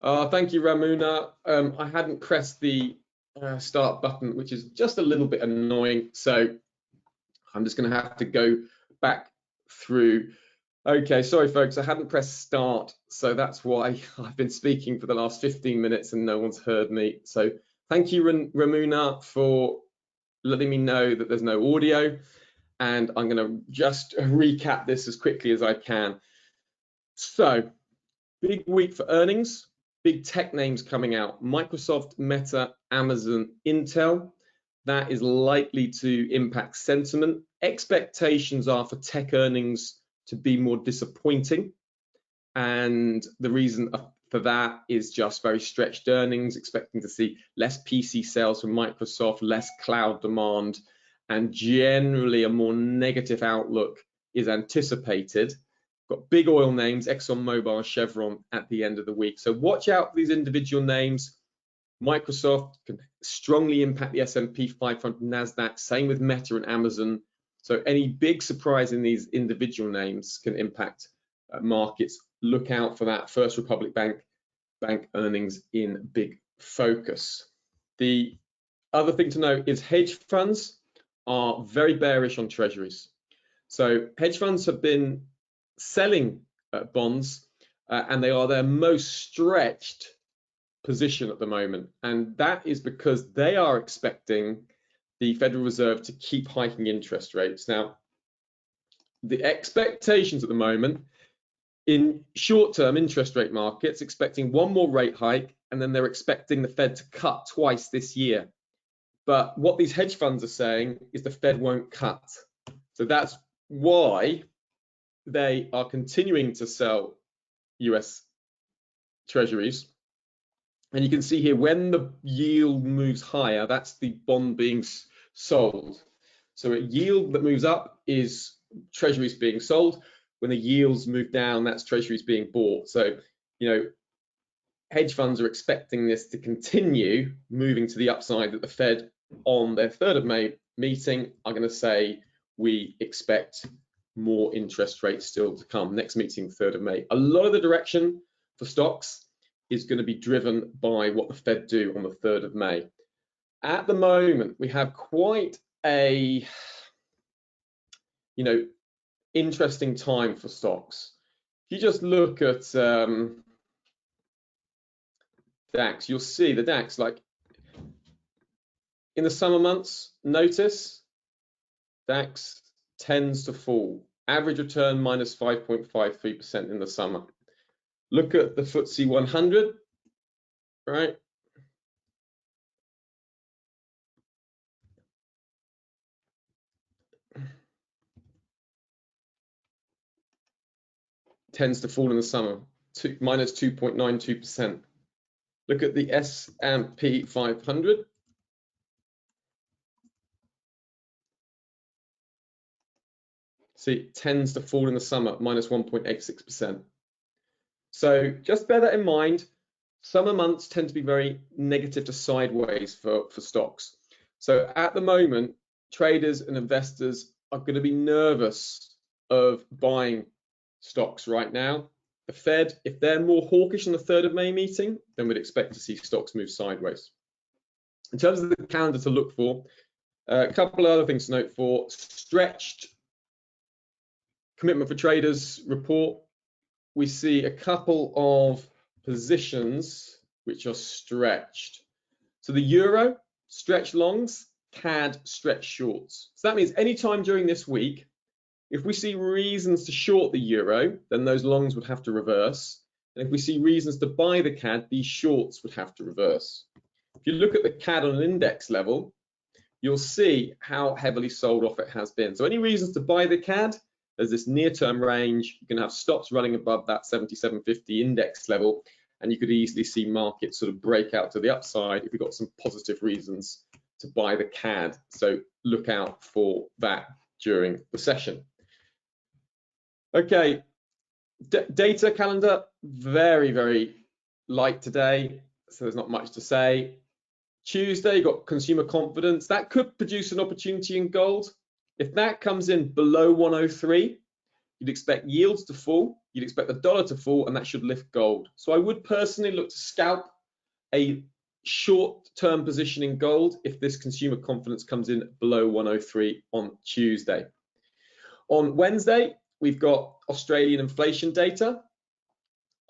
Thank you, Ramuna. I hadn't pressed the start button, which is just a little bit annoying. So I'm just going to have to go back through. Okay, sorry, folks, I hadn't pressed start. So that's why I've been speaking for the last 15 minutes and no one's heard me. So thank you, Ramuna, for letting me know that there's no audio. And I'm going to just recap this as quickly as I can. So big week for earnings. Big tech names coming out: Microsoft, Meta, Amazon, Intel. That is likely to impact sentiment. Expectations are for tech earnings to be more disappointing. And the reason for that is just very stretched earnings, expecting to see less PC sales from Microsoft, less cloud demand, and generally a more negative outlook is anticipated. Got big oil names, ExxonMobil, Chevron at the end of the week. So watch out for these individual names. Microsoft can strongly impact the S&P 500, NASDAQ, same with Meta and Amazon. So any big surprise in these individual names can impact markets. Look out for that. First Republic Bank earnings in big focus. The other thing to note is hedge funds are very bearish on treasuries. So hedge funds have been selling bonds and they are their most stretched position at the moment, and that is because they are expecting the Federal Reserve to keep hiking interest rates. Now, the expectations at the moment in short-term interest rate markets, expecting one more rate hike, and then they're expecting the Fed to cut twice this year. But what these hedge funds are saying is the Fed won't cut. So that's why they are continuing to sell US treasuries. And you can see here when the yield moves higher, that's the bond being sold. So a yield that moves up is treasuries being sold. When the yields move down, that's treasuries being bought. So, you know, hedge funds are expecting this to continue moving to the upside, that the Fed on their 3rd of May meeting are going to say we expect more interest rates still to come. Next meeting, 3rd of May. A lot of the direction for stocks is going to be driven by what the Fed do on the 3rd of May. At the moment, we have quite a, interesting time for stocks. If you just look at DAX, you'll see the DAX, like in the summer months, notice DAX tends to fall. Average return minus 5.53% in the summer. Look at the FTSE 100, right? Tends to fall in the summer, minus 2.92%. Look at the S&P 500. See, it tends to fall in the summer, minus 1.86%. So just bear that in mind. Summer months tend to be very negative to sideways for stocks. So at the moment, traders and investors are going to be nervous of buying stocks right now. The Fed, if they're more hawkish on the 3rd of May meeting, then we'd expect to see stocks move sideways. In terms of the calendar to look for, a couple of other things to note for stretched commitment for traders report. We see a couple of positions which are stretched. So the euro, stretched longs, CAD, stretched shorts. So that means anytime during this week, if we see reasons to short the euro, then those longs would have to reverse. And if we see reasons to buy the CAD, these shorts would have to reverse. If you look at the CAD on an index level, you'll see how heavily sold off it has been. So any reasons to buy the CAD, there's this near-term range. You can have stops running above that 7750 index level, and you could easily see markets sort of break out to the upside if you've got some positive reasons to buy the CAD. So look out for that during the session. Okay, data calendar, very, very light today, so there's not much to say. Tuesday, got consumer confidence. That could produce an opportunity in gold. If that comes in below 103, you'd expect yields to fall. you'd expect the dollar to fall, and that should lift gold. So I would personally look to scalp a short-term position in gold if this consumer confidence comes in below 103 on Tuesday. On Wednesday, we've got Australian inflation data.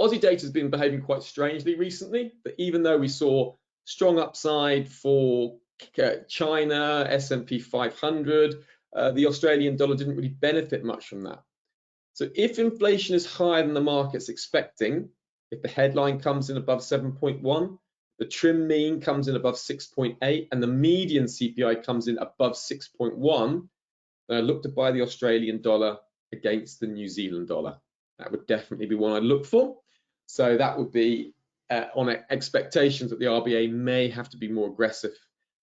Aussie data has been behaving quite strangely recently, but even though we saw strong upside for China, S&P 500, the Australian dollar didn't really benefit much from that. So if inflation is higher than the market's expecting, if the headline comes in above 7.1, the trim mean comes in above 6.8, and the median CPI comes in above 6.1, then I look to buy the Australian dollar against the New Zealand dollar. That would definitely be one I'd look for. So that would be on expectations that the RBA may have to be more aggressive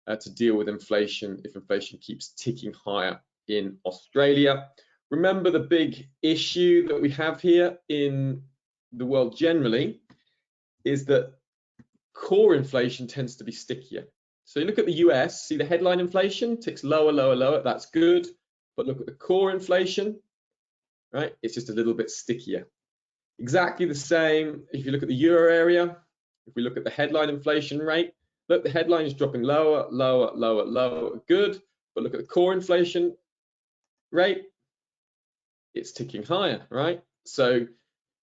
to deal with inflation if inflation keeps ticking higher in Australia. Remember, the big issue that we have here in the world generally is that core inflation tends to be stickier. So you look at the US, see the headline inflation ticks lower, lower, lower, that's good. But look at the core inflation, right? It's just a little bit stickier. Exactly the same if you look at the euro area. If we look at the headline inflation rate, look, the headline is dropping lower, lower, lower, lower, good. But look at the core inflation rate, it's ticking higher, right? So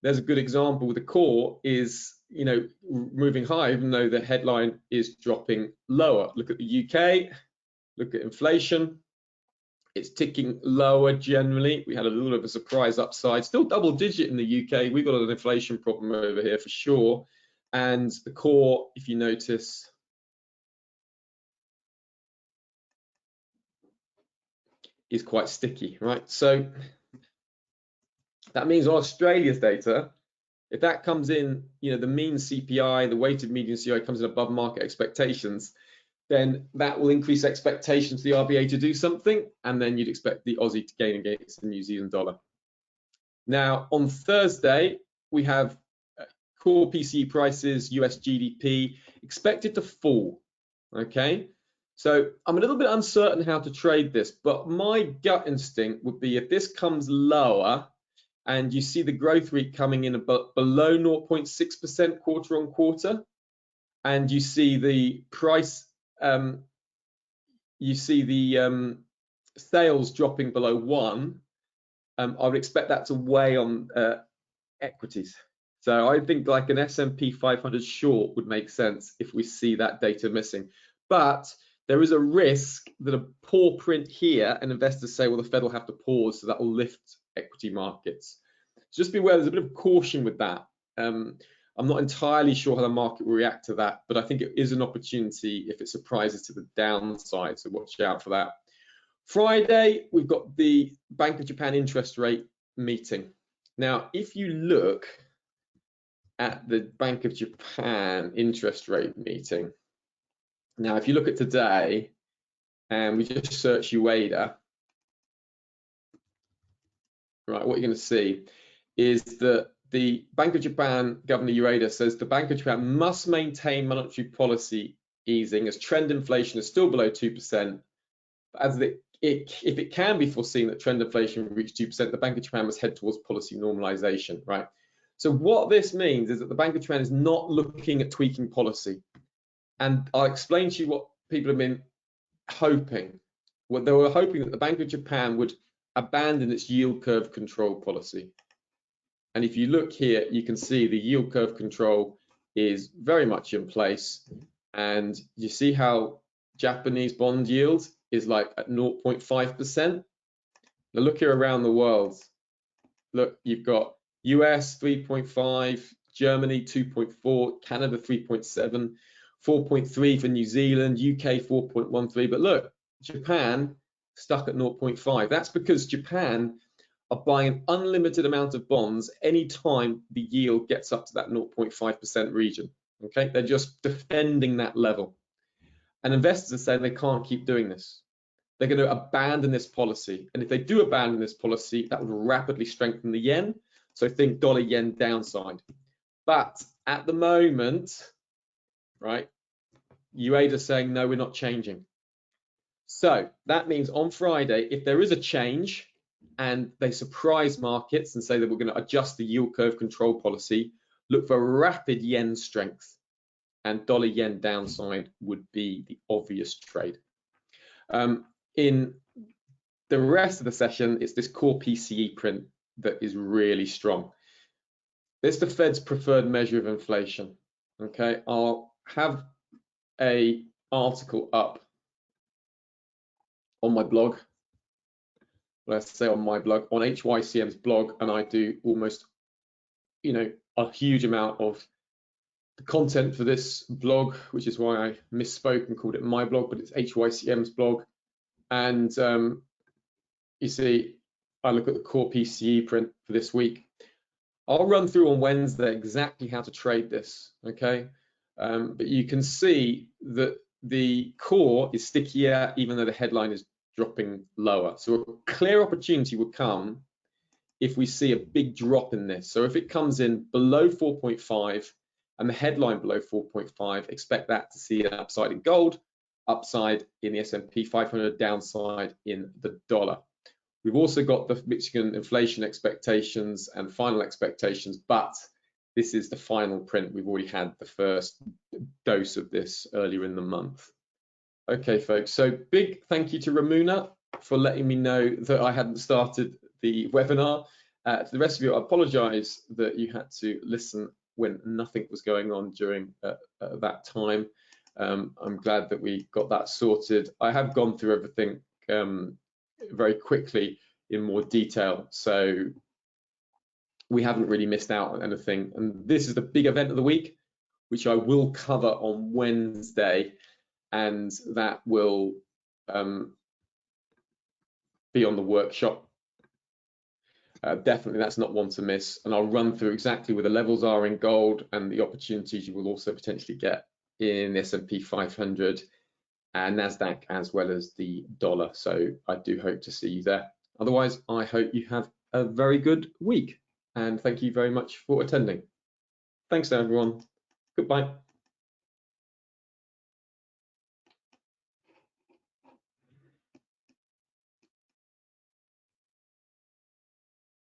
there's a good example with the core is, you know, moving high even though the headline is dropping lower. Look at the UK, look at inflation, it's ticking lower generally. We had a little bit of a surprise upside, still double digit in the UK. We've got an inflation problem over here for sure. And the core, if you notice, is quite sticky, right? So that means on Australia's data, if that comes in, you know, the mean CPI, the weighted median CPI comes in above market expectations, then that will increase expectations for the RBA to do something, and then you'd expect the Aussie to gain against the New Zealand dollar. Now, on Thursday, we have core PCE prices, US GDP, expected to fall, okay? So I'm a little bit uncertain how to trade this, but my gut instinct would be if this comes lower, and you see the growth rate coming in below 0.6% quarter on quarter, and you see the price, you see the sales dropping below 1, I would expect that to weigh on equities. So I think like an S&P 500 short would make sense if we see that data missing. But there is a risk that a poor print here and investors say, well, the Fed will have to pause, so that will lift equity markets. So just be aware, there's a bit of caution with that. I'm not entirely sure how the market will react to that, but I think it is an opportunity if it surprises to the downside, so watch out for that. Friday, we've got the Bank of Japan interest rate meeting. Now, if you look at the Bank of Japan interest rate meeting, now if you look at today, and we just search UEDA, right, what you're going to see is that the Bank of Japan Governor Ueda says the Bank of Japan must maintain monetary policy easing as trend inflation is still below 2%. As if it can be foreseen that trend inflation will reach 2%, the Bank of Japan must head towards policy normalization, right? So what this means is that the Bank of Japan is not looking at tweaking policy. And I'll explain to you what people have been hoping. What they were hoping that the Bank of Japan would abandon its yield curve control policy. And if you look here, you can see the yield curve control is very much in place. And you see how Japanese bond yield is like at 0.5%. Now look here around the world. Look, you've got US 3.5, Germany 2.4, Canada 3.7, 4.3 for New Zealand, UK 4.13. But look, Japan stuck at 0.5. That's because Japan are buying an unlimited amount of bonds anytime the yield gets up to that 0.5% region. Okay, they're just defending that level. And investors are saying they can't keep doing this. They're going to abandon this policy. And if they do abandon this policy, that would rapidly strengthen the yen. So think dollar yen downside. But at the moment, right, UEDA is saying, no, we're not changing. So that means on Friday, if there is a change, and they surprise markets and say that we're going to adjust the yield curve control policy, look for rapid yen strength, and dollar yen downside would be the obvious trade. In the rest of the session, it's this core PCE print that is really strong. It's the Fed's preferred measure of inflation. Okay, I'll have a article up on my blog. Let's say on my blog, on HYCM's blog, and I do almost, a huge amount of the content for this blog, which is why I misspoke and called it my blog, but it's HYCM's blog. And you see, I look at the core PCE print for this week. I'll run through on Wednesday exactly how to trade this, okay? But you can see that the core is stickier, even though the headline is dropping lower. So a clear opportunity would come if we see a big drop in this. So if it comes in below 4.5 and the headline below 4.5, expect that to see an upside in gold, upside in the S&P 500, downside in the dollar. We've also got the Michigan inflation expectations and final expectations, but this is the final print. We've already had the first dose of this earlier in the month. Okay, folks, so big thank you to Ramuna for letting me know that I hadn't started the webinar. To the rest of you, I apologize that you had to listen when nothing was going on during that time. I'm glad that we got that sorted. I have gone through everything very quickly in more detail, so we haven't really missed out on anything. And this is the big event of the week, which I will cover on Wednesday, and that will be on the workshop. Definitely, that's not one to miss. And I'll run through exactly where the levels are in gold and the opportunities you will also potentially get in the S&P 500 and NASDAQ, as well as the dollar. So I do hope to see you there. Otherwise, I hope you have a very good week. And thank you very much for attending. Thanks, everyone. Goodbye.